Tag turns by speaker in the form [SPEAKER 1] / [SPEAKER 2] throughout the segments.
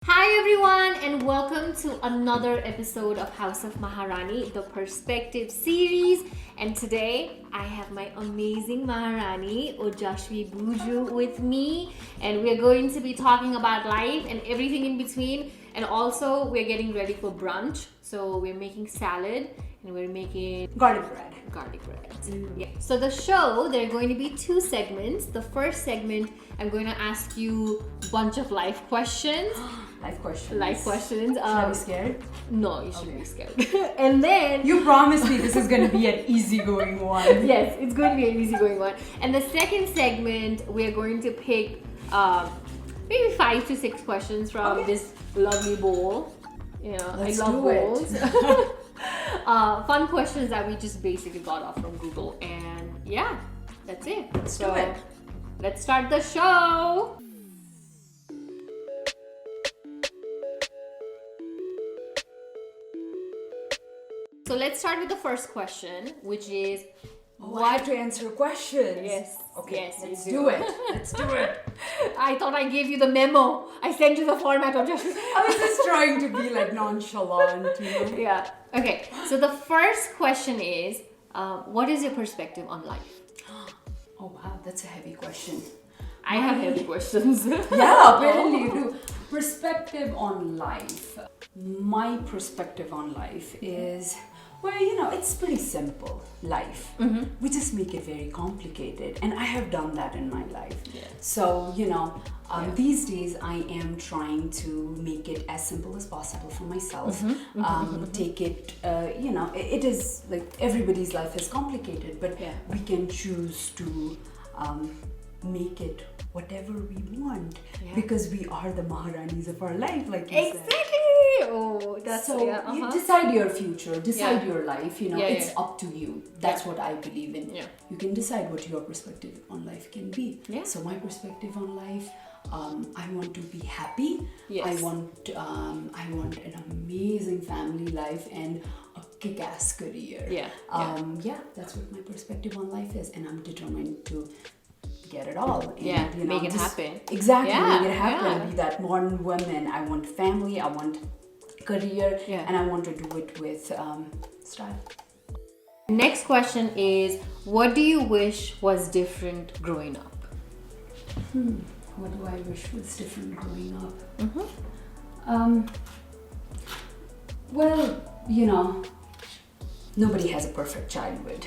[SPEAKER 1] Hi everyone and welcome to another episode of House of Maharrani, the Perspective series. And today I have my amazing Maharrani, Ojaswi with me, and we're going to be talking about life and everything in between. And also we're getting ready for brunch. So we're making salad and we're making
[SPEAKER 2] garlic bread.
[SPEAKER 1] Yeah. So the show, there are going to be two segments. The first segment, I'm going to ask you a bunch of life questions.
[SPEAKER 2] Life questions.
[SPEAKER 1] Should
[SPEAKER 2] I be scared?
[SPEAKER 1] No, you shouldn't be scared. And then
[SPEAKER 2] You promised me this is going to be an easygoing one.
[SPEAKER 1] yes, it's going to be an easygoing one. And the second segment, we're going to pick maybe 5 to 6 questions from this lovely bowl. You know,
[SPEAKER 2] Let's
[SPEAKER 1] I love
[SPEAKER 2] do
[SPEAKER 1] bowls.
[SPEAKER 2] it.
[SPEAKER 1] Fun questions that we just basically got off from Google. And yeah, that's it.
[SPEAKER 2] Let's do it.
[SPEAKER 1] Let's start the show. So let's start with the first question, which is
[SPEAKER 2] I have to answer questions.
[SPEAKER 1] Yes.
[SPEAKER 2] Okay,
[SPEAKER 1] Yes,
[SPEAKER 2] let's
[SPEAKER 1] you
[SPEAKER 2] do it. Let's do it.
[SPEAKER 1] I thought I gave you the memo. I sent you the format of just.
[SPEAKER 2] I was just trying to be like nonchalant, you know?
[SPEAKER 1] Yeah. Okay. So the first question is, what is your perspective on life?
[SPEAKER 2] Oh wow, that's a heavy question.
[SPEAKER 1] I have heavy questions.
[SPEAKER 2] Yeah, apparently you do. Perspective on life. My perspective on life is, well, you know, it's pretty simple, life. We just make it very complicated, and I have done that in my life.
[SPEAKER 1] Yeah.
[SPEAKER 2] So, you know, these days I am trying to make it as simple as possible for myself. Take it, you know, it is like everybody's life is complicated, but we can choose to make it whatever we want because we are the Maharanis of our life, like you said.
[SPEAKER 1] Exactly. Oh, that's
[SPEAKER 2] So
[SPEAKER 1] yeah,
[SPEAKER 2] you decide your future, decide
[SPEAKER 1] Yeah.
[SPEAKER 2] your life, you know,
[SPEAKER 1] Yeah,
[SPEAKER 2] it's
[SPEAKER 1] yeah.
[SPEAKER 2] up to you. That's what I believe in.
[SPEAKER 1] Yeah.
[SPEAKER 2] You can decide what your perspective on life can be.
[SPEAKER 1] Yeah.
[SPEAKER 2] So my perspective on life, I want to be happy.
[SPEAKER 1] Yes.
[SPEAKER 2] I want an amazing family life and a kick-ass career.
[SPEAKER 1] Yeah.
[SPEAKER 2] That's what my perspective on life is, and I'm determined to get it all. And,
[SPEAKER 1] Yeah,
[SPEAKER 2] you know,
[SPEAKER 1] make it
[SPEAKER 2] just-
[SPEAKER 1] happen.
[SPEAKER 2] Exactly,
[SPEAKER 1] Yeah,
[SPEAKER 2] make it happen.
[SPEAKER 1] yeah.
[SPEAKER 2] Be that modern woman. I want family. I want career, and I want to do it with style.
[SPEAKER 1] Next question is, what do you wish was different growing up?
[SPEAKER 2] What do I wish was different growing up? Well, you know, nobody has a perfect childhood.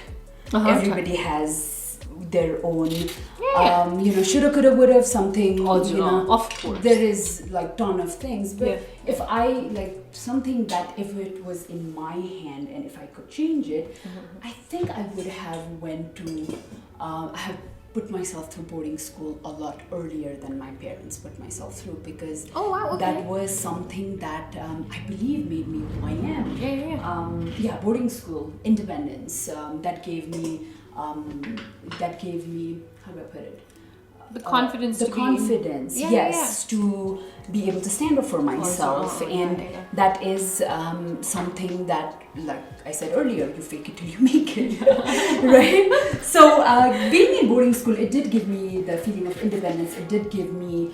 [SPEAKER 2] Everybody has their own, you know, shoulda, coulda, woulda, something. You know,
[SPEAKER 1] of course.
[SPEAKER 2] there is like ton of things, but
[SPEAKER 1] Yeah.
[SPEAKER 2] if I like something that if it was in my hand and if I could change it, I think I would have went to have put myself through boarding school a lot earlier than my parents put myself through, because
[SPEAKER 1] Oh, wow, okay.
[SPEAKER 2] that was something that I believe made me who I am.
[SPEAKER 1] Yeah.
[SPEAKER 2] Boarding school, independence, that gave me how do I put it?
[SPEAKER 1] The confidence
[SPEAKER 2] The
[SPEAKER 1] to be
[SPEAKER 2] confidence,
[SPEAKER 1] Yeah,
[SPEAKER 2] yes, to be able to stand up for myself, and that is something that, like I said earlier, you fake it till you make it, right? So being in boarding school, it did give me the feeling of independence. It did give me,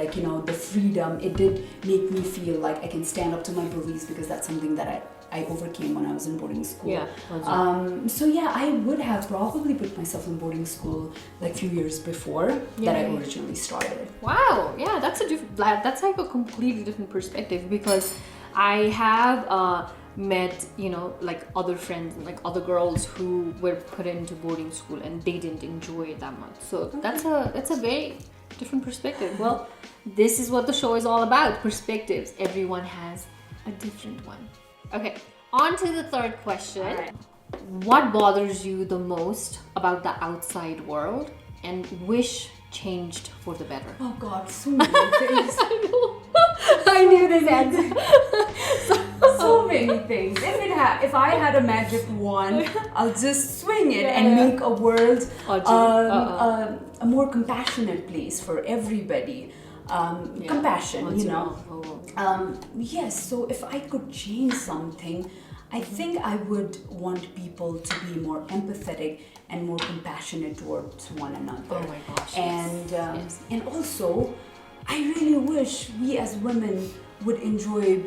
[SPEAKER 2] like, you know, the freedom. It did make me feel like I can stand up to my beliefs, because that's something that I overcame when I was in boarding school.
[SPEAKER 1] Yeah.
[SPEAKER 2] So yeah, I would have probably put myself in boarding school like a few years before that I originally started.
[SPEAKER 1] Wow. Yeah, that's like a completely different perspective, because I have met, you know, like other friends, like other girls who were put into boarding school and they didn't enjoy it that much. So that's a very different perspective. Well, this is what the show is all about, perspectives. Everyone has a different one. Okay, on to the third question.
[SPEAKER 2] All right.
[SPEAKER 1] What bothers you the most about the outside world and wish changed for the better?
[SPEAKER 2] Oh God, so many things.
[SPEAKER 1] I knew this answer.
[SPEAKER 2] So many things. If I had a magic wand, I'll just swing it and make a world a more compassionate place for everybody. Compassion, you know. Yes, so if I could change something, I think I would want people to be more empathetic and more compassionate towards one another.
[SPEAKER 1] Oh my gosh.
[SPEAKER 2] And
[SPEAKER 1] yes.
[SPEAKER 2] and also I really wish we as women would enjoy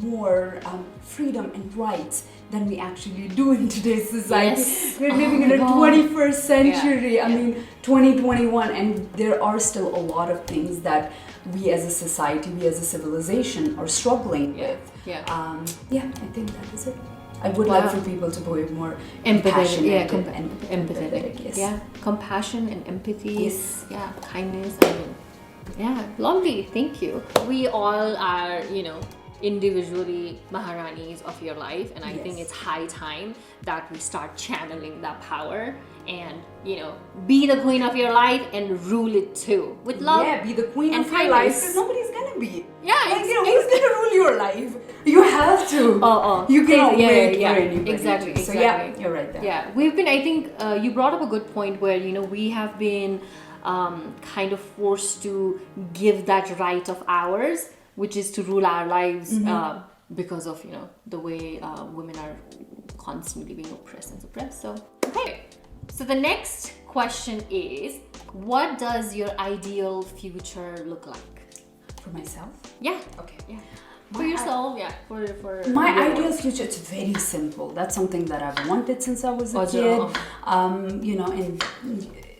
[SPEAKER 2] more freedom and rights than we actually do in today's society.
[SPEAKER 1] Yes.
[SPEAKER 2] We're living in
[SPEAKER 1] my
[SPEAKER 2] a
[SPEAKER 1] God.
[SPEAKER 2] 21st century.
[SPEAKER 1] Yeah.
[SPEAKER 2] I mean, 2021, and there are still a lot of things that we as a society, we as a civilization are struggling with.
[SPEAKER 1] Yeah.
[SPEAKER 2] I think that is it. I would
[SPEAKER 1] Wow.
[SPEAKER 2] like for people to be more
[SPEAKER 1] Empathetic, yeah,
[SPEAKER 2] compassionate and
[SPEAKER 1] empathetic.
[SPEAKER 2] yes.
[SPEAKER 1] Yeah, compassion and empathy.
[SPEAKER 2] Yes.
[SPEAKER 1] Yeah, kindness. I mean, yeah, lovely. Thank you. We all are, individually Maharanis of your life, and I think
[SPEAKER 2] Yes.
[SPEAKER 1] it's high time that we start channeling that power and be the queen of your life and rule it too with love.
[SPEAKER 2] Yeah, be the queen
[SPEAKER 1] and
[SPEAKER 2] of your life,
[SPEAKER 1] kindness.
[SPEAKER 2] because nobody's gonna be.
[SPEAKER 1] Yeah,
[SPEAKER 2] who's gonna rule your life? You have to. You cannot wait for anybody.
[SPEAKER 1] Exactly.
[SPEAKER 2] So yeah, you're right there.
[SPEAKER 1] Yeah, I think you brought up a good point where, we have been kind of forced to give that right of ours, which is to rule our lives because of, the way women are constantly being oppressed and suppressed. So, okay. So the next question is, what does your ideal future look like?
[SPEAKER 2] For myself?
[SPEAKER 1] Yeah.
[SPEAKER 2] Okay.
[SPEAKER 1] Yeah. For yourself, for
[SPEAKER 2] My
[SPEAKER 1] your
[SPEAKER 2] ideal
[SPEAKER 1] work.
[SPEAKER 2] future, it's very simple. That's something that I've wanted since I was a
[SPEAKER 1] Oh,
[SPEAKER 2] kid.
[SPEAKER 1] yeah.
[SPEAKER 2] And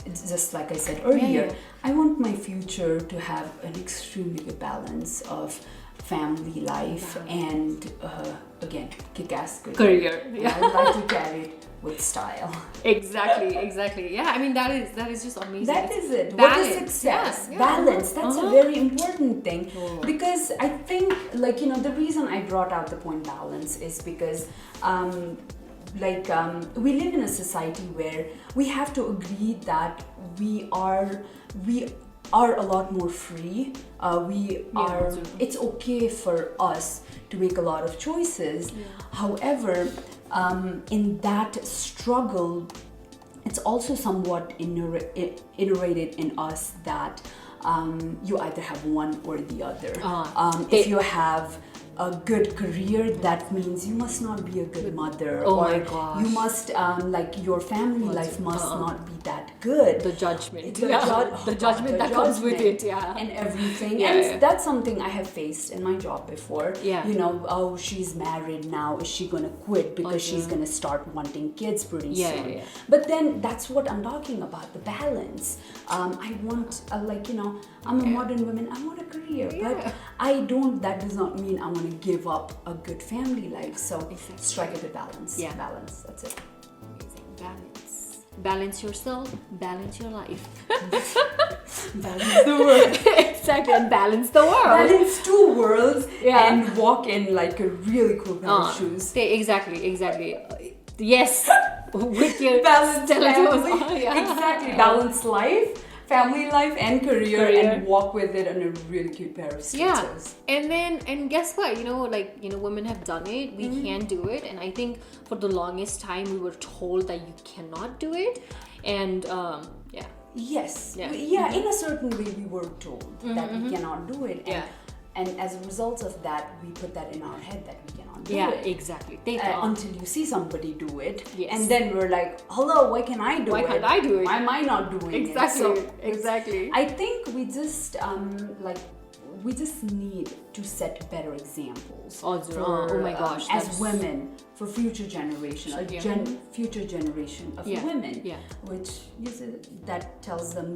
[SPEAKER 2] it's just like I said earlier,
[SPEAKER 1] Yeah.
[SPEAKER 2] I want my future to have an extremely good balance of family life and again, kick-ass
[SPEAKER 1] Career.
[SPEAKER 2] And
[SPEAKER 1] Yeah.
[SPEAKER 2] I'd like to carry it with style.
[SPEAKER 1] Exactly. Yeah, I mean that is just amazing.
[SPEAKER 2] That is it.
[SPEAKER 1] Balance.
[SPEAKER 2] What is success?
[SPEAKER 1] Yeah.
[SPEAKER 2] Balance. That's a very important thing.
[SPEAKER 1] Sure.
[SPEAKER 2] Because I think, the reason I brought out the point balance is because, we live in a society where we have to agree that we are a lot more free. It's okay for us to make a lot of choices. Yeah. However, in that struggle, it's also somewhat iterated in us that you either have one or the other. If you have a good career, that means you must not be a good mother,
[SPEAKER 1] oh
[SPEAKER 2] or
[SPEAKER 1] my gosh.
[SPEAKER 2] you must your family life must not be that good.
[SPEAKER 1] The judgment,
[SPEAKER 2] the
[SPEAKER 1] judgment that comes with it,
[SPEAKER 2] and everything.
[SPEAKER 1] Yeah,
[SPEAKER 2] and
[SPEAKER 1] yeah.
[SPEAKER 2] that's something I have faced in my job before.
[SPEAKER 1] Yeah.
[SPEAKER 2] Oh, she's married now, is she gonna quit because she's gonna start wanting kids pretty soon?
[SPEAKER 1] Yeah.
[SPEAKER 2] But then that's what I'm talking about, the balance. I want I'm a modern woman, I want a career, but that does not mean I want to give up a good family life. So strike a good balance.
[SPEAKER 1] Yeah.
[SPEAKER 2] Balance, that's it.
[SPEAKER 1] Balance yourself, balance your life.
[SPEAKER 2] Balance the world.
[SPEAKER 1] Exactly, and balance the world.
[SPEAKER 2] Balance two worlds
[SPEAKER 1] Yeah.
[SPEAKER 2] and walk in like a really cool pair of shoes.
[SPEAKER 1] Exactly. Yes, with your
[SPEAKER 2] Balance
[SPEAKER 1] stilettos
[SPEAKER 2] family.
[SPEAKER 1] on, yeah.
[SPEAKER 2] Exactly. Balance life, family life, and career, and walk with it on a really cute pair of stilettos.
[SPEAKER 1] Yeah. And guess what? Women have done it. We can do it. And I think for the longest time we were told that you cannot do it. And
[SPEAKER 2] Yes.
[SPEAKER 1] Yeah.
[SPEAKER 2] In a certain way we were told that we cannot do it. And as a result of that, we put that in our head that we cannot do it.
[SPEAKER 1] Yeah, exactly.
[SPEAKER 2] Until you see somebody do it.
[SPEAKER 1] Yes.
[SPEAKER 2] And then we're like, hello, why can I do it?
[SPEAKER 1] Why can't I do it?
[SPEAKER 2] Why am I not doing it? So
[SPEAKER 1] Exactly.
[SPEAKER 2] I think we just need to set better examples
[SPEAKER 1] Oh my gosh,
[SPEAKER 2] as women, for future generation, future generation of women, which that tells them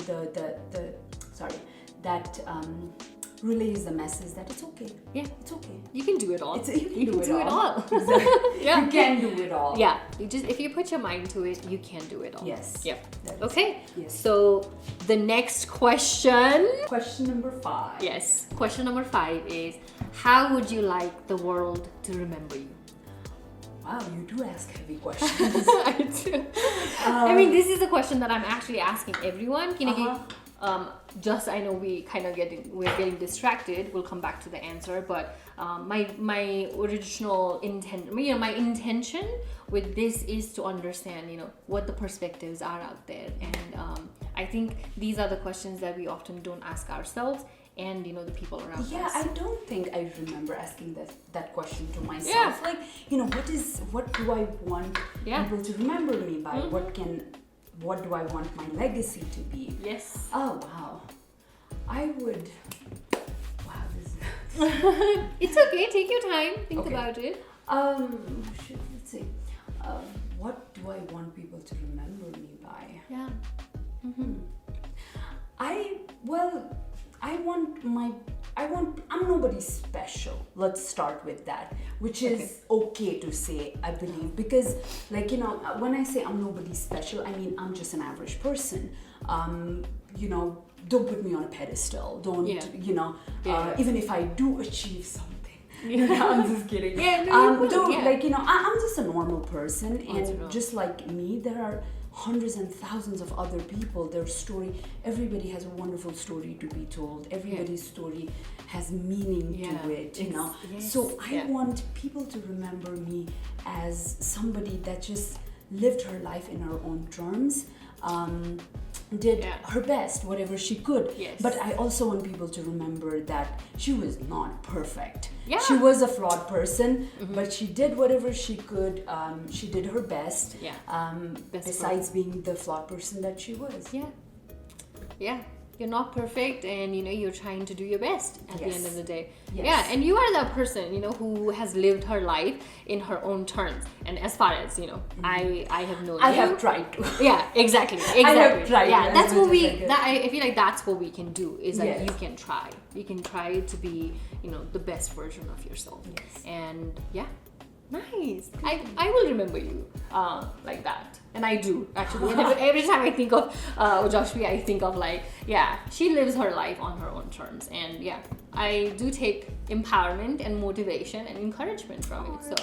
[SPEAKER 2] relays the message that it's okay.
[SPEAKER 1] Yeah,
[SPEAKER 2] it's okay.
[SPEAKER 1] You can do it all.
[SPEAKER 2] You can do it all.
[SPEAKER 1] Exactly. Yeah.
[SPEAKER 2] You can do it all.
[SPEAKER 1] Yeah. If you put your mind to it, you can do it all.
[SPEAKER 2] Yes.
[SPEAKER 1] Yeah.
[SPEAKER 2] That is
[SPEAKER 1] Okay.
[SPEAKER 2] Yes.
[SPEAKER 1] So the next question.
[SPEAKER 2] Question number 5.
[SPEAKER 1] Yes. Question number 5 is, how would you like the world to remember you?
[SPEAKER 2] Wow, you do ask heavy questions.
[SPEAKER 1] I do. I mean, this is a question that I'm actually asking everyone. I know we're getting distracted. We'll come back to the answer, but my original intent, my intention with this is to understand, what the perspectives are out there, and I think these are the questions that we often don't ask ourselves, and the people around us.
[SPEAKER 2] Yeah, I don't think I remember asking that question to myself.
[SPEAKER 1] Yeah.
[SPEAKER 2] What do I want people to remember me by? What do I want my legacy to be?
[SPEAKER 1] Yes.
[SPEAKER 2] Oh wow. I would
[SPEAKER 1] It's okay. Take your time. Think
[SPEAKER 2] Okay.
[SPEAKER 1] about it.
[SPEAKER 2] Let's see. What do I want people to remember me by?
[SPEAKER 1] Yeah.
[SPEAKER 2] I'm nobody special. Let's start with that, which is okay to say, I believe, because when I say I'm nobody special, I mean I'm just an average person. Don't put me on a pedestal. Don't, even if I do achieve something. I'm just kidding.
[SPEAKER 1] Yeah, no,
[SPEAKER 2] I'm just a normal person, and just like me, there are hundreds and thousands of other people. Their story, everybody has a wonderful story to be told. Everybody's story has meaning to it, So I want people to remember me as somebody that just lived her life in her own terms. Did her best, whatever she could.
[SPEAKER 1] Yes.
[SPEAKER 2] But I also want people to remember that she was not perfect.
[SPEAKER 1] Yeah.
[SPEAKER 2] She was a flawed person, but she did whatever she could. She did her best.
[SPEAKER 1] Yeah.
[SPEAKER 2] Besides being the flawed person that she was.
[SPEAKER 1] Yeah. Yeah. You're not perfect, and you're trying to do your best at the end of the day.
[SPEAKER 2] Yes.
[SPEAKER 1] Yeah, and you are that person who has lived her life in her own terms. And as far as I have known
[SPEAKER 2] I
[SPEAKER 1] you.
[SPEAKER 2] have tried to.
[SPEAKER 1] Yeah, exactly.
[SPEAKER 2] I have tried.
[SPEAKER 1] Yeah, that's what
[SPEAKER 2] I
[SPEAKER 1] I feel like that's what we can do. Is like
[SPEAKER 2] Yes.
[SPEAKER 1] you can try. You can try to be the best version of yourself.
[SPEAKER 2] Yes.
[SPEAKER 1] And yeah. Nice. I will remember you like that, and I do actually. Every time I think of Ojaswi, I think of she lives her life on her own terms, and I do take empowerment and motivation and encouragement from it. So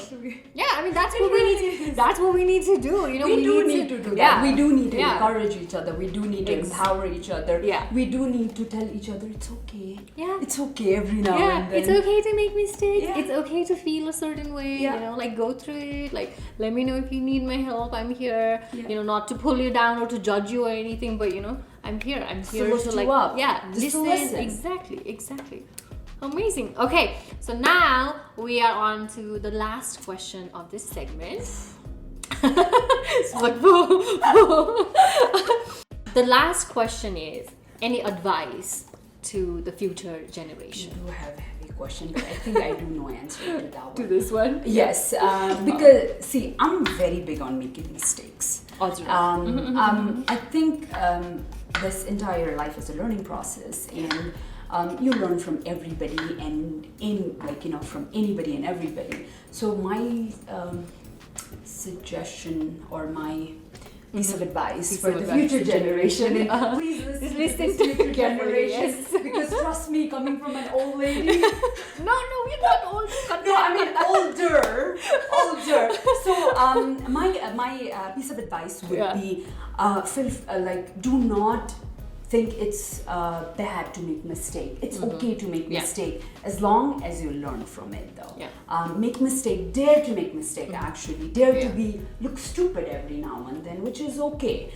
[SPEAKER 1] I mean that's what we need. That's what we need to do.
[SPEAKER 2] We do need to do that. We do need to encourage each other. We do need to empower each other.
[SPEAKER 1] Yeah.
[SPEAKER 2] We do need to tell each other it's okay.
[SPEAKER 1] Yeah.
[SPEAKER 2] It's okay every now and then.
[SPEAKER 1] It's okay to make mistakes.
[SPEAKER 2] Yeah.
[SPEAKER 1] It's okay to feel a certain way. Go through it. Let me know if you need my help. I'm here.
[SPEAKER 2] Yeah.
[SPEAKER 1] Not to pull you down or to judge you or anything, but I'm here. I'm here
[SPEAKER 2] lift
[SPEAKER 1] to
[SPEAKER 2] you up.
[SPEAKER 1] listen.
[SPEAKER 2] Just to listen.
[SPEAKER 1] Exactly. Amazing. Okay, so now we are on to the last question of this segment. It's like, the last question is, any advice to the future
[SPEAKER 2] You
[SPEAKER 1] generation?
[SPEAKER 2] do have a heavy question, but I think I do know answer to that
[SPEAKER 1] To
[SPEAKER 2] one.
[SPEAKER 1] this one?
[SPEAKER 2] Yes, because see, I'm very big on making mistakes. I think this entire life is a learning process, and you learn from everybody and from anybody and everybody. So my suggestion or my piece of advice for the future generation, please listen to the generation, because trust me, coming from an old lady.
[SPEAKER 1] No, we're not old.
[SPEAKER 2] No, I mean older. So my piece of advice would be, do not think it's bad to make mistake. It's okay to make mistake as long as you learn from it, though. Make mistake, dare to make mistake. Actually, dare to look stupid every now and then, which is okay.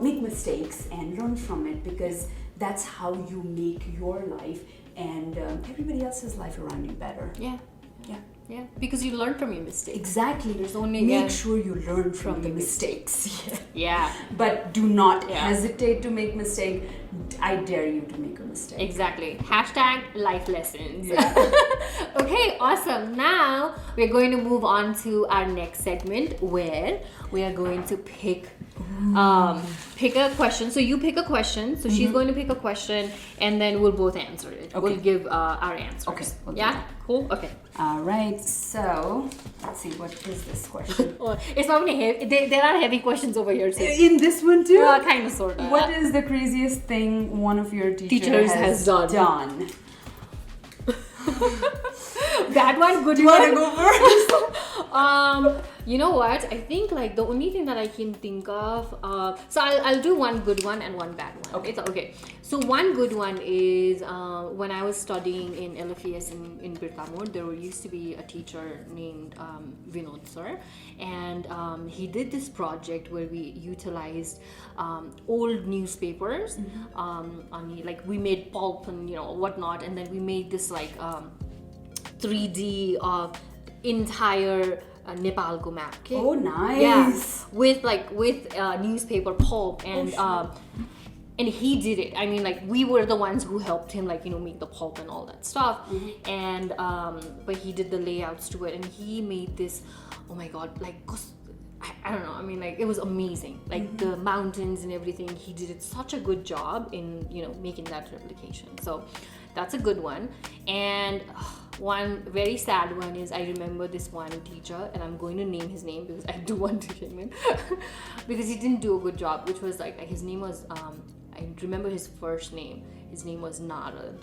[SPEAKER 2] Make mistakes and learn from it, because that's how you make your life and everybody else's life around you better.
[SPEAKER 1] Yeah, because you learn from your mistakes.
[SPEAKER 2] Exactly.
[SPEAKER 1] There's only
[SPEAKER 2] make sure you learn from the mistakes.
[SPEAKER 1] Yeah.
[SPEAKER 2] But do not hesitate to make mistake. I dare you to make a mistake.
[SPEAKER 1] Exactly. #life lessons. Okay, awesome. Now we're going to move on to our next segment, where we are going to pick a question. So you pick a question. So she's going to pick a question, and then we'll both answer it. We'll give our answers.
[SPEAKER 2] Okay. We'll
[SPEAKER 1] Cool. Okay.
[SPEAKER 2] All right. So let's see. What is this question?
[SPEAKER 1] It's not really heavy. There are heavy questions over here too.
[SPEAKER 2] In this one too?
[SPEAKER 1] Kind of, sort of.
[SPEAKER 2] What is the craziest thing one of your teachers
[SPEAKER 1] has done?
[SPEAKER 2] That one? Good.
[SPEAKER 1] Do you
[SPEAKER 2] one?
[SPEAKER 1] want to go first? You know what? I think the only thing that I can think of. So I'll do one good one and one bad one.
[SPEAKER 2] Okay.
[SPEAKER 1] It's okay. So one good one is when I was studying in LFES in Birkamur, there used to be a teacher named Vinod sir, and he did this project where we utilized old newspapers. We made pulp and whatnot, and then we made this 3D of entire Nepalko map. Okay?
[SPEAKER 2] Oh, nice.
[SPEAKER 1] Yeah, with newspaper pulp and and he did it. I mean, like, we were the ones who helped him, like, make the pulp and all that stuff. And but he did the layouts to it, and he made this, oh my god, like, I don't know, I mean, like, it was amazing, like the mountains and everything. He did it such a good job in making that replication. So that's a good one. And one very sad one is, I remember this one teacher, and I'm going to name his name because I do want to name him because he didn't do a good job, which was like his name was I remember his first name. His name was Narad.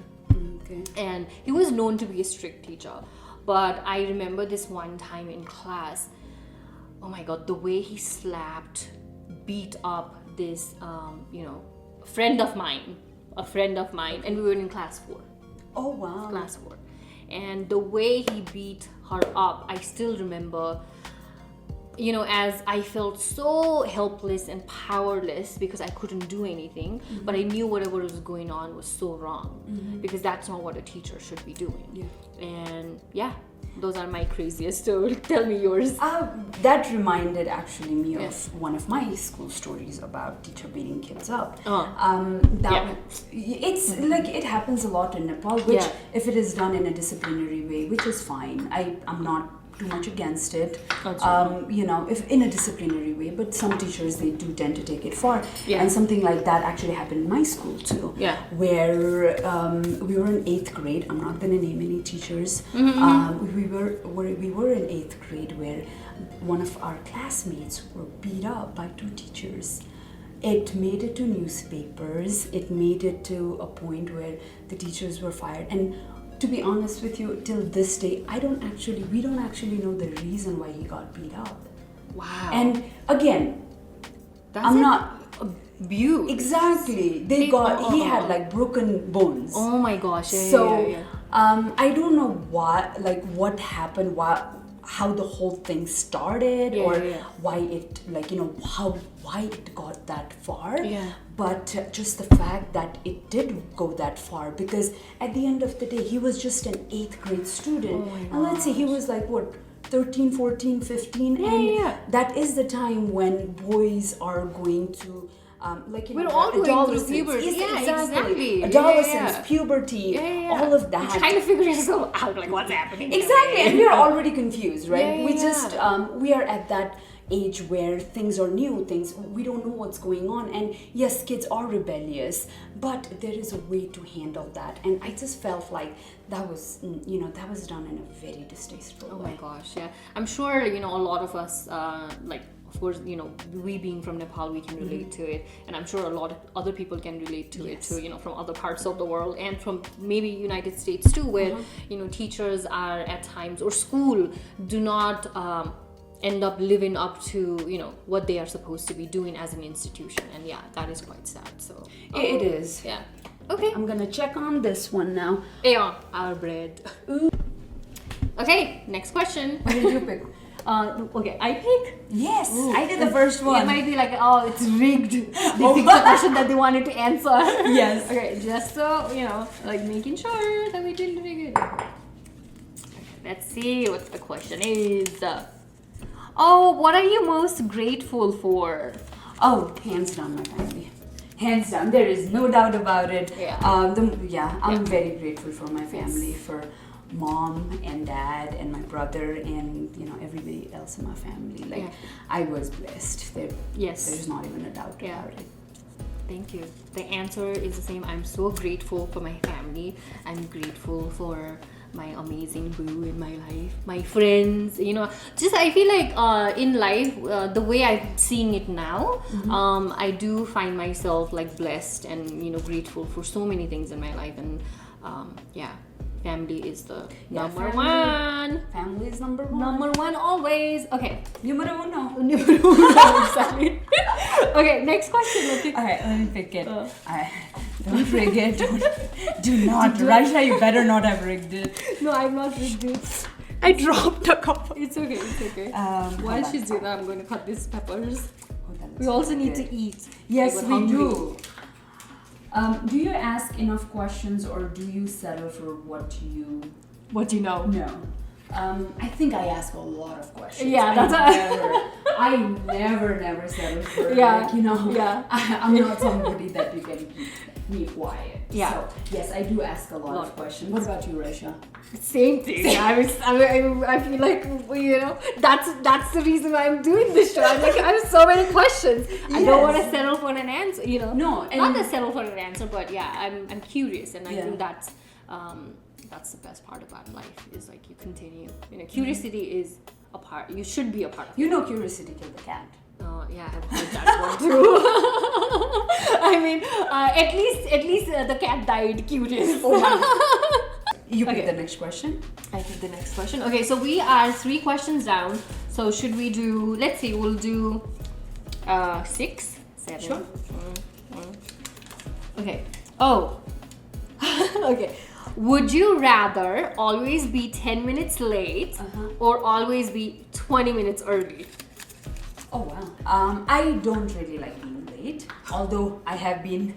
[SPEAKER 2] Okay.
[SPEAKER 1] And he was known to be a strict teacher, but I remember this one time in class, oh my god, the way he beat up this friend of mine, and we were in class 4.
[SPEAKER 2] Oh wow.
[SPEAKER 1] Class 4. And the way he beat her up, I still remember, as I felt so helpless and powerless because I couldn't do anything, but I knew whatever was going on was so wrong, because that's not what a teacher should be doing.
[SPEAKER 2] Yeah.
[SPEAKER 1] And yeah, those are my craziest. So tell me yours.
[SPEAKER 2] That reminded actually me of one of my school stories about teacher beating kids up. It's like, it happens a lot in Nepal, which if it is done in a disciplinary way, which is fine. I'm not too much against it, if in a disciplinary way, but some teachers, they do tend to take it far. And something like that actually happened in my school too, where we were in 8th grade. I'm not going to name any teachers. We were in 8th grade where one of our classmates were beat up by 2 teachers. It made it to newspapers. It made it to a point where the teachers were fired. And to be honest with you, till this day, we don't actually know the reason why he got beat up.
[SPEAKER 1] Wow.
[SPEAKER 2] And again, not
[SPEAKER 1] abuse.
[SPEAKER 2] Exactly. He had like broken bones.
[SPEAKER 1] Oh my gosh.
[SPEAKER 2] I don't know what happened, how the whole thing started, why it why it got that far. But just the fact that it did go that far, because at the end of the day, he was just an 8th grade student. And let's say he was like, what, 13, 14, 15? That is the time when boys are going to
[SPEAKER 1] we're all going through puberty. Exactly.
[SPEAKER 2] Adolescence, puberty, all of that.
[SPEAKER 1] You're trying to figure yourself out, like, what's happening.
[SPEAKER 2] Exactly, and we're already confused, right? We are at that age where things are new, we don't know what's going on, and yes, kids are rebellious, but there is a way to handle that, and I just felt like that was done in a very distasteful way.
[SPEAKER 1] Oh my gosh, yeah. I'm sure, a lot of us, of course, we being from Nepal, we can relate to it, and I'm sure a lot of other people can relate to it too, from other parts of the world, and from maybe United States too, where teachers are at times, or school do not end up living up to what they are supposed to be doing as an institution, and that is quite sad. So
[SPEAKER 2] it is.
[SPEAKER 1] Okay,
[SPEAKER 2] I'm gonna check on this one now.
[SPEAKER 1] Our bread. Okay, next question.
[SPEAKER 2] What did you pick?
[SPEAKER 1] Okay, I pick.
[SPEAKER 2] Yes, I did the first one.
[SPEAKER 1] It might be like, it's rigged. They picked the question that they wanted to answer.
[SPEAKER 2] Yes.
[SPEAKER 1] Okay, just so making sure that we didn't rig it. Okay, let's see what the question is. What are you most grateful for?
[SPEAKER 2] Oh, hands down, my family. Hands down, there is no doubt about it. I'm very grateful for my family, for mom and dad and my brother and everybody else in my family. I was blessed. There's not even a doubt about it.
[SPEAKER 1] Thank you. The answer is the same. I'm so grateful for my family. I'm grateful for my amazing boo in my life, my friends. I feel like in life, the way I'm seeing it now, I do find myself blessed and grateful for so many things in my life, and family is the number one.
[SPEAKER 2] Family is number one.
[SPEAKER 1] Number one always. Okay.
[SPEAKER 2] Numero uno.
[SPEAKER 1] Exactly. Okay, next question.
[SPEAKER 2] Alright, let me pick it. Don't rig it. Do not. Raisha, you better not have rigged it.
[SPEAKER 1] No, I've not rigged it.
[SPEAKER 2] I dropped a cup.
[SPEAKER 1] It's okay. While she's doing that, I'm going to cut these peppers. We also need to eat.
[SPEAKER 2] Yes, we do. Do you ask enough questions, or do you settle for what you
[SPEAKER 1] know?
[SPEAKER 2] No. I think I ask a lot of questions.
[SPEAKER 1] Yeah,
[SPEAKER 2] I never settle for
[SPEAKER 1] Yeah.
[SPEAKER 2] like, you know,
[SPEAKER 1] Yeah.
[SPEAKER 2] I'm not somebody that you can keep me quiet.
[SPEAKER 1] Yeah.
[SPEAKER 2] So yes, I do ask a lot of questions. What about you, Raisha?
[SPEAKER 1] Same thing. I feel like, you know, that's the reason why I'm doing this show. I'm like, I have so many questions. I don't want to
[SPEAKER 2] Yes.
[SPEAKER 1] settle for an answer, you know.
[SPEAKER 2] No,
[SPEAKER 1] not
[SPEAKER 2] and-
[SPEAKER 1] to settle for an answer, but yeah, I'm curious, and I
[SPEAKER 2] Yeah.
[SPEAKER 1] think that's the best part about life is like you continue. You know, curiosity is a part. You should be a part of.
[SPEAKER 2] You know, curiosity killed the cat.
[SPEAKER 1] Yeah, I've heard that one too. I mean, at least the cat died curious.
[SPEAKER 2] Oh my. You pick
[SPEAKER 1] Okay.
[SPEAKER 2] the next question.
[SPEAKER 1] I think the next question. Okay, so we are 3 questions down. So should we do? Let's see. We'll do 6, 7.
[SPEAKER 2] Sure.
[SPEAKER 1] Okay. Oh. Okay. Would you rather always be 10 minutes late or always be 20 minutes early?
[SPEAKER 2] Oh wow. I don't really like being late, although I have been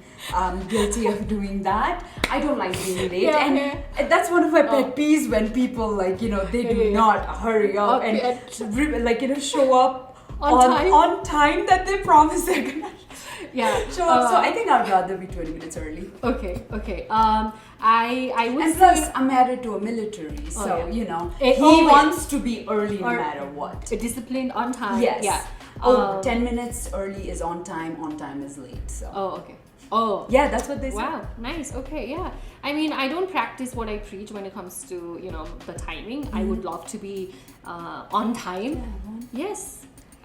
[SPEAKER 2] guilty of doing that. I don't like being late,
[SPEAKER 1] Yeah,
[SPEAKER 2] and
[SPEAKER 1] yeah.
[SPEAKER 2] that's one of my
[SPEAKER 1] Oh.
[SPEAKER 2] pet peeves when people like, you know, they do
[SPEAKER 1] Yeah, yeah.
[SPEAKER 2] not hurry up
[SPEAKER 1] Okay.
[SPEAKER 2] and like, you know, show up
[SPEAKER 1] On time?
[SPEAKER 2] time that they promise they're gonna
[SPEAKER 1] Yeah.
[SPEAKER 2] show up. So I think I'd rather be 20 minutes early.
[SPEAKER 1] Okay. I would
[SPEAKER 2] And
[SPEAKER 1] say.
[SPEAKER 2] plus, I'm married to a military, so
[SPEAKER 1] yeah.
[SPEAKER 2] you know,
[SPEAKER 1] It
[SPEAKER 2] he
[SPEAKER 1] always-
[SPEAKER 2] wants to be early no
[SPEAKER 1] Or-
[SPEAKER 2] matter what.
[SPEAKER 1] Disciplined on time.
[SPEAKER 2] Yes.
[SPEAKER 1] Yeah.
[SPEAKER 2] Oh, 10 minutes early is on time is late. So
[SPEAKER 1] Oh, okay. Oh.
[SPEAKER 2] yeah, that's what they say.
[SPEAKER 1] Wow, nice. Okay, yeah. I mean, I don't practice what I preach when it comes to, you know, the timing. I would love to be on time. Yes,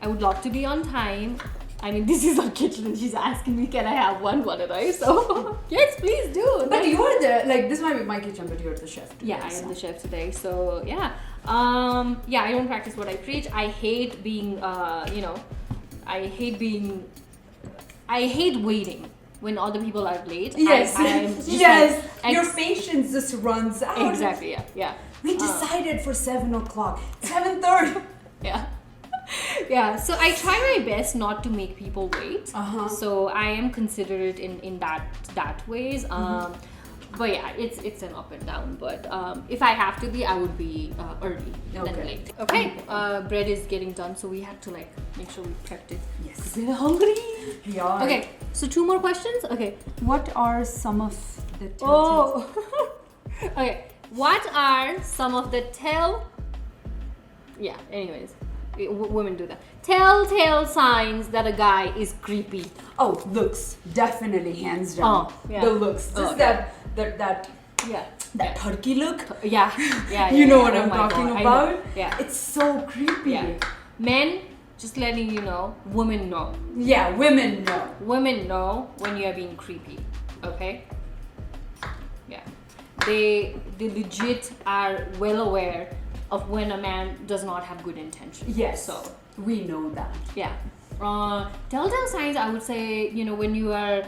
[SPEAKER 1] I would love to be on time. I mean, this is our kitchen. She's asking me, can I have one of those? So yes, please do.
[SPEAKER 2] But you are the like this might be my kitchen, but you're the chef. Today,
[SPEAKER 1] Yeah, I am
[SPEAKER 2] so.
[SPEAKER 1] the chef today. So yeah, yeah. I don't practice what I preach. I hate being, you know, I hate waiting when other people are late.
[SPEAKER 2] Yes,
[SPEAKER 1] I'm just
[SPEAKER 2] yes.
[SPEAKER 1] like,
[SPEAKER 2] Your patience just runs out.
[SPEAKER 1] Exactly. Yeah.
[SPEAKER 2] We decided for 7:00, 7:30.
[SPEAKER 1] Yeah. Yeah, so I try my best not to make people wait. So I am considerate in that ways. But yeah, it's an up and down. But if I have to be, I would be early than
[SPEAKER 2] Okay.
[SPEAKER 1] late. Okay, bread is getting done, so we have to like make sure we prepped it.
[SPEAKER 2] Yes.
[SPEAKER 1] We're hungry.
[SPEAKER 2] We are.
[SPEAKER 1] Okay, so 2 more questions. Okay.
[SPEAKER 2] What are some of the
[SPEAKER 1] Oh. Okay. What are some of the anyways, women do that. Telltale signs that a guy is creepy.
[SPEAKER 2] Oh, looks, definitely hands down.
[SPEAKER 1] Oh, yeah.
[SPEAKER 2] The looks. Just
[SPEAKER 1] Oh,
[SPEAKER 2] that
[SPEAKER 1] Yeah.
[SPEAKER 2] turkey look.
[SPEAKER 1] Yeah.
[SPEAKER 2] You know
[SPEAKER 1] yeah.
[SPEAKER 2] what
[SPEAKER 1] Oh
[SPEAKER 2] I'm
[SPEAKER 1] my
[SPEAKER 2] talking
[SPEAKER 1] God, I know.
[SPEAKER 2] about?
[SPEAKER 1] Yeah.
[SPEAKER 2] It's so creepy.
[SPEAKER 1] Yeah. Men, just letting you know, women know.
[SPEAKER 2] Yeah, women know.
[SPEAKER 1] Women know when you are being creepy. Okay? Yeah. They legit are well aware of when a man does not have good intentions.
[SPEAKER 2] Yes.
[SPEAKER 1] So
[SPEAKER 2] We know that.
[SPEAKER 1] yeah. Telltale signs, I would say, you know, when you are,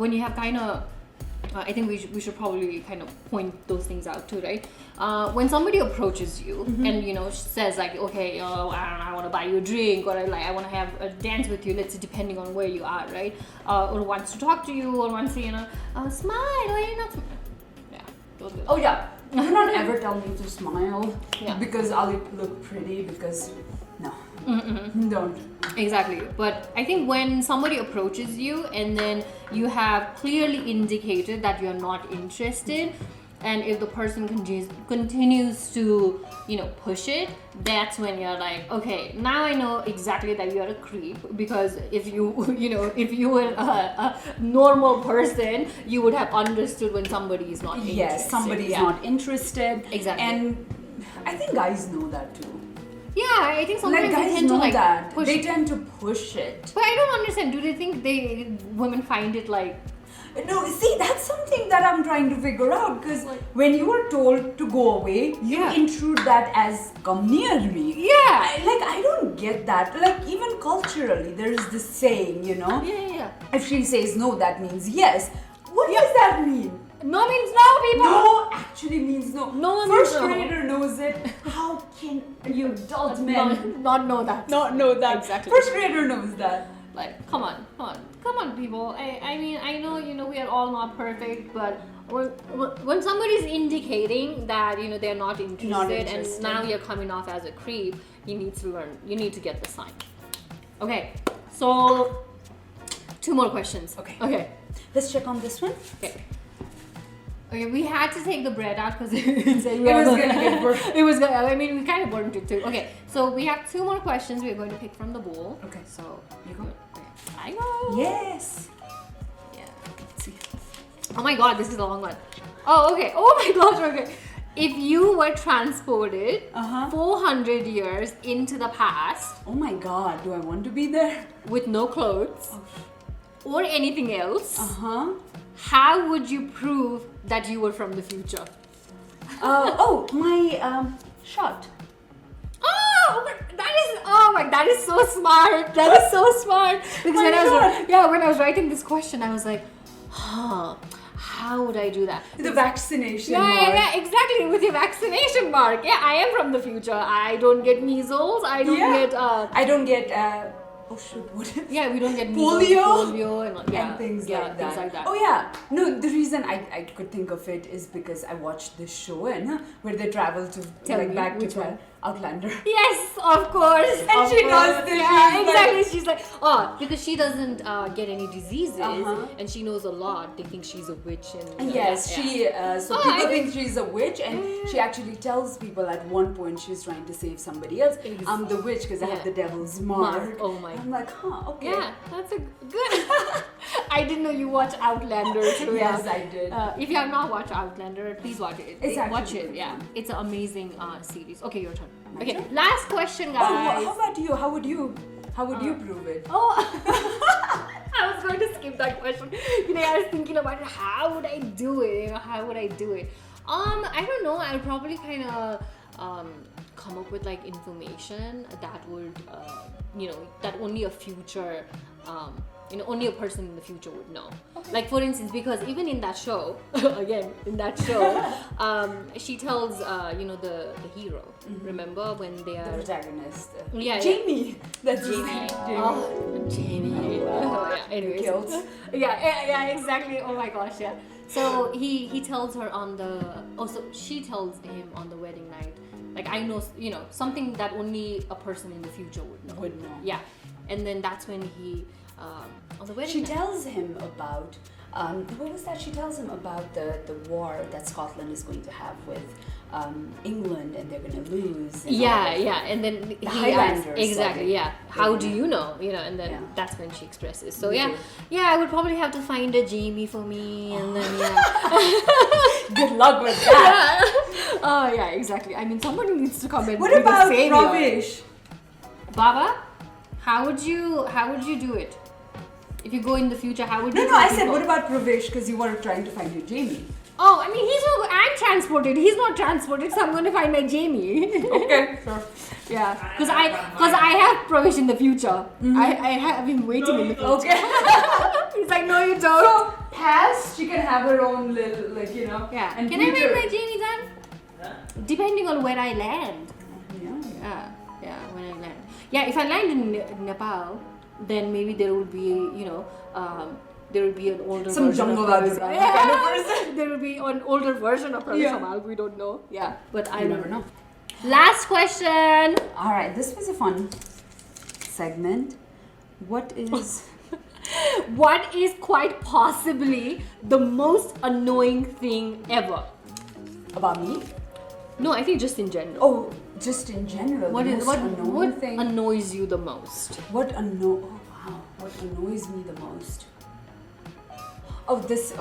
[SPEAKER 1] when you have kind of, I think we should probably kind of point those things out too, right? When somebody approaches you and, you know, says like, okay, I don't know, I want to buy you a drink, or I want to have a dance with you, let's say, depending on where you are, right? Or wants to talk to you, or wants to, you know, smile, why are you not smile? Yeah. Those are-
[SPEAKER 2] Oh yeah. Do not ever tell me to smile
[SPEAKER 1] Yeah.
[SPEAKER 2] because I'll look pretty because no. Don't.
[SPEAKER 1] Exactly. But I think when somebody approaches you and then you have clearly indicated that you're not interested, and if the person continues to, you know, push it, that's when you're like, okay, now I know exactly that you're a creep, because if you were a normal person, you would have understood when somebody is not interested.
[SPEAKER 2] Yes, somebody is
[SPEAKER 1] Yeah.
[SPEAKER 2] not interested.
[SPEAKER 1] Exactly.
[SPEAKER 2] And I think guys know that too.
[SPEAKER 1] Yeah, I think sometimes
[SPEAKER 2] Like
[SPEAKER 1] they
[SPEAKER 2] guys
[SPEAKER 1] tend to
[SPEAKER 2] know
[SPEAKER 1] like
[SPEAKER 2] that.
[SPEAKER 1] push.
[SPEAKER 2] They tend to push it.
[SPEAKER 1] But I don't understand. Do they think women find it like?
[SPEAKER 2] No, see, that's something that I'm trying to figure out because
[SPEAKER 1] Like-
[SPEAKER 2] when you are told to go away, you
[SPEAKER 1] Yeah.
[SPEAKER 2] intrude that as come near me.
[SPEAKER 1] Yeah.
[SPEAKER 2] I don't get that. Like, even culturally, there is this saying, you know,
[SPEAKER 1] Yeah.
[SPEAKER 2] if she says no, that means yes. What does that mean?
[SPEAKER 1] No means no, people.
[SPEAKER 2] No actually means no.
[SPEAKER 1] No means
[SPEAKER 2] First
[SPEAKER 1] no.
[SPEAKER 2] grader knows it. How can you adult men
[SPEAKER 1] Not know that.
[SPEAKER 2] not know that?
[SPEAKER 1] Exactly.
[SPEAKER 2] First grader knows that.
[SPEAKER 1] Like, come on, people. I mean, I know, you know, we are all not perfect, but when somebody's indicating that, you know, they're not interested,
[SPEAKER 2] interested.
[SPEAKER 1] and now you're coming off as a creep, you need to learn. You need to get the sign. Okay, so 2 more questions.
[SPEAKER 2] Okay. Let's check on this one.
[SPEAKER 1] Okay, we had to take the bread out because it
[SPEAKER 2] was gonna get burnt.
[SPEAKER 1] It was gonna. I mean, we kind of burnt it too. Okay, so we have 2 more questions. We're going to pick from the bowl.
[SPEAKER 2] Okay.
[SPEAKER 1] So
[SPEAKER 2] You go.
[SPEAKER 1] Okay. I go.
[SPEAKER 2] Yes.
[SPEAKER 1] Yeah.
[SPEAKER 2] Let's see.
[SPEAKER 1] Oh my God, this is a long one. Oh, okay. Oh my gosh. Okay. If you were transported 400 years into the past
[SPEAKER 2] Oh my God, do I want to be there?
[SPEAKER 1] with no clothes or anything else,
[SPEAKER 2] Uh-huh.
[SPEAKER 1] how would you prove that you were from the future?
[SPEAKER 2] My shot.
[SPEAKER 1] That is so smart. That is so smart. Because when I was writing this question, I was like, how would I do that?
[SPEAKER 2] The vaccination mark.
[SPEAKER 1] Yeah, exactly. With your vaccination mark. Yeah, I am from the future. I don't get measles. I don't get.
[SPEAKER 2] I don't get. Oh shoot! What?
[SPEAKER 1] Yeah, we don't get
[SPEAKER 2] polio
[SPEAKER 1] and
[SPEAKER 2] things like that.
[SPEAKER 1] Things like that.
[SPEAKER 2] Oh yeah. No, the reason I could think of it is because I watched this show where they travel to back to Outlander.
[SPEAKER 1] Yes, of course.
[SPEAKER 2] And she knows this.
[SPEAKER 1] Yeah, exactly. She's like, because she doesn't get any diseases, and she knows a lot. They think she's a witch, and
[SPEAKER 2] yes, people think she's a witch, and she actually tells people at one point she's trying to save somebody else. I'm the witch because I have the devil's mark.
[SPEAKER 1] Oh my!
[SPEAKER 2] I'm like, okay.
[SPEAKER 1] Yeah, that's a good. I didn't know you watch Outlander too.
[SPEAKER 2] Yes, I did.
[SPEAKER 1] If you have not watched Outlander, please watch it.
[SPEAKER 2] Watch it.
[SPEAKER 1] Yeah, it's an amazing series. Okay, your turn.
[SPEAKER 2] My
[SPEAKER 1] Okay,
[SPEAKER 2] turn?
[SPEAKER 1] last question, guys.
[SPEAKER 2] How about you? How would you prove it?
[SPEAKER 1] I was going to skip that question. I was thinking about it. How would I do it? How would I do it? I don't know. I'll probably kind of come up with like information that would, that only a future, only a person in the future would know. Okay. Like for instance, because even in that show, she tells, the hero. Remember when they are
[SPEAKER 2] the protagonist?
[SPEAKER 1] Jamie.
[SPEAKER 2] That's
[SPEAKER 1] Jamie.
[SPEAKER 2] Jamie.
[SPEAKER 1] Oh, Jamie. Oh, yeah. Anyways.
[SPEAKER 2] Kills.
[SPEAKER 1] Yeah, exactly. Oh my gosh, yeah. So he tells her she tells him on the wedding night. Like I know, something that only a person in the future would know. Yeah, and then that's when he on the wedding night.
[SPEAKER 2] She tells him about what was that? She tells him about the war that Scotland is going to have with England, and they're going to lose.
[SPEAKER 1] And then
[SPEAKER 2] the Highlanders.
[SPEAKER 1] Exactly. Yeah. How do you know? And then that's when she expresses. So I would probably have to find a Jamie for me, and then
[SPEAKER 2] Good luck with that.
[SPEAKER 1] Oh yeah, exactly. I mean, somebody needs to come and
[SPEAKER 2] what about Ravish?
[SPEAKER 1] Baba, how would you do it? If you go in the future, how would you?
[SPEAKER 2] No, I said what about Pravesh? Because you were trying to find your Jamie.
[SPEAKER 1] Oh, I mean, I'm transported. He's not transported, so I'm going to find my Jamie.
[SPEAKER 2] Okay, sure.
[SPEAKER 1] Yeah, because I have Pravesh in the future. I have him waiting in the future.
[SPEAKER 2] Okay.
[SPEAKER 1] He's like, no, you don't.
[SPEAKER 2] So past, she can have her own little,
[SPEAKER 1] Yeah.
[SPEAKER 2] And
[SPEAKER 1] can
[SPEAKER 2] future.
[SPEAKER 1] I find my Jamie then? Depending on where I land. Yeah, when I land. Yeah, if I land in Nepal, then maybe there will be, there will be an older
[SPEAKER 2] some
[SPEAKER 1] version
[SPEAKER 2] jungle
[SPEAKER 1] of
[SPEAKER 2] kind of person.
[SPEAKER 1] There will be an older version of Pravesh Amal. We don't know. Yeah, but I
[SPEAKER 2] never know.
[SPEAKER 1] Last question.
[SPEAKER 2] All right, this was a fun segment. What is
[SPEAKER 1] quite possibly the most annoying thing ever?
[SPEAKER 2] About me?
[SPEAKER 1] No, I think just in general.
[SPEAKER 2] Oh, just in general.
[SPEAKER 1] What
[SPEAKER 2] thing?
[SPEAKER 1] Annoys you the most?
[SPEAKER 2] What annoys me the most? Oh, this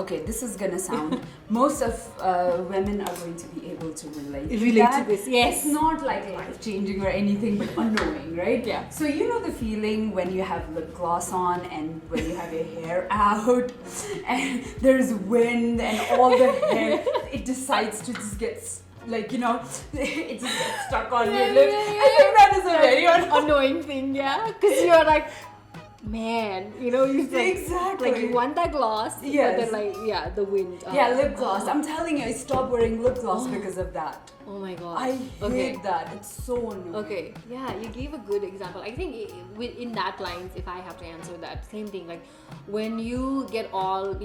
[SPEAKER 2] is gonna sound. Most of women are going to be able to relate
[SPEAKER 1] to this. Yes,
[SPEAKER 2] it's not like life changing or anything, but annoying, right?
[SPEAKER 1] Yeah.
[SPEAKER 2] So you know the feeling when you have lip gloss on and when you have your hair out, and there's wind and all the hair, it decides to just get it just gets stuck on your lips. I think that is a very
[SPEAKER 1] annoying thing, yeah, because you're like, man, you think
[SPEAKER 2] exactly
[SPEAKER 1] like you want that gloss,
[SPEAKER 2] yes.
[SPEAKER 1] but then the wind.
[SPEAKER 2] Lip gloss. I'm telling you, I stopped wearing lip gloss because of that.
[SPEAKER 1] Oh my god,
[SPEAKER 2] I hate that. It's so annoying.
[SPEAKER 1] Okay, yeah, you gave a good example. I think in that lines, if I have to answer that, same thing. Like when you get all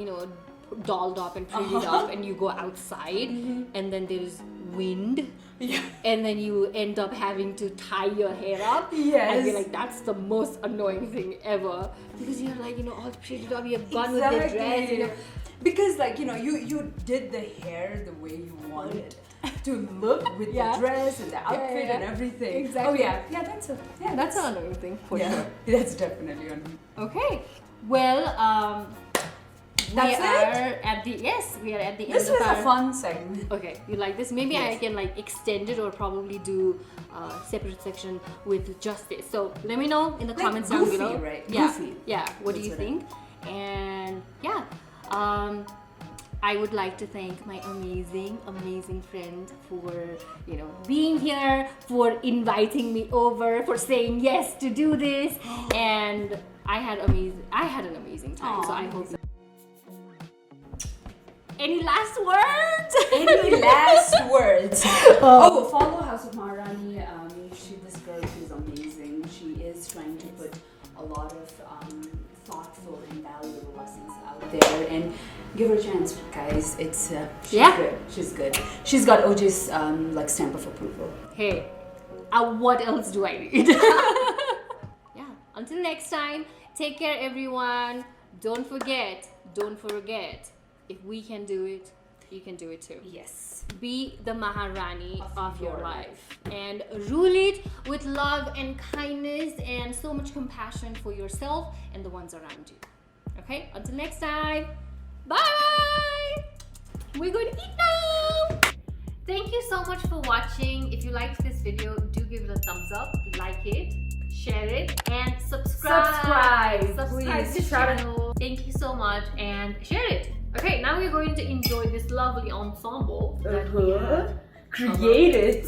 [SPEAKER 1] dolled up and prettied up, and you go outside, and then there's wind.
[SPEAKER 2] Yeah.
[SPEAKER 1] and then you end up having to tie your hair up.
[SPEAKER 2] Yes.
[SPEAKER 1] I feel like that's the most annoying thing ever, because you're like, all pretty up, you're gone with the dress,
[SPEAKER 2] Because like, you did the hair the way you wanted to look with the dress and the outfit and everything.
[SPEAKER 1] Exactly.
[SPEAKER 2] Oh yeah,
[SPEAKER 1] that's an annoying thing for sure.
[SPEAKER 2] That's definitely annoying.
[SPEAKER 1] Okay, well, we are at the end.
[SPEAKER 2] This was a fun segment.
[SPEAKER 1] Okay, you like this? Maybe I can like extend it or probably do a separate section with just this. So let me know in the comments down below.
[SPEAKER 2] Right?
[SPEAKER 1] Yeah,
[SPEAKER 2] Goofy.
[SPEAKER 1] yeah. What do you think? And yeah, I would like to thank my amazing friend for being here, for inviting me over, for saying yes to do this, and I had an amazing time. So I hope. Any last words?
[SPEAKER 2] Any last words? Follow House of Maharrani. This girl is amazing. She is trying to put a lot of thoughtful and valuable lessons out there, and give her a chance, guys. She's good. She's good. She's got OJ's stamp of approval.
[SPEAKER 1] Hey, what else do I need? Yeah. Until next time, take care, everyone. Don't forget. If we can do it, you can do it too.
[SPEAKER 2] Yes.
[SPEAKER 1] Be the Maharani of your life and rule it with love and kindness and so much compassion for yourself and the ones around you. Okay? Until next time. Bye! We're going to eat now! Thank you so much for watching. If you liked this video, do give it a thumbs up, like it, share it, and subscribe to the channel. Thank you so much, and share it. Okay, now we're going to enjoy this lovely ensemble that we have
[SPEAKER 2] created.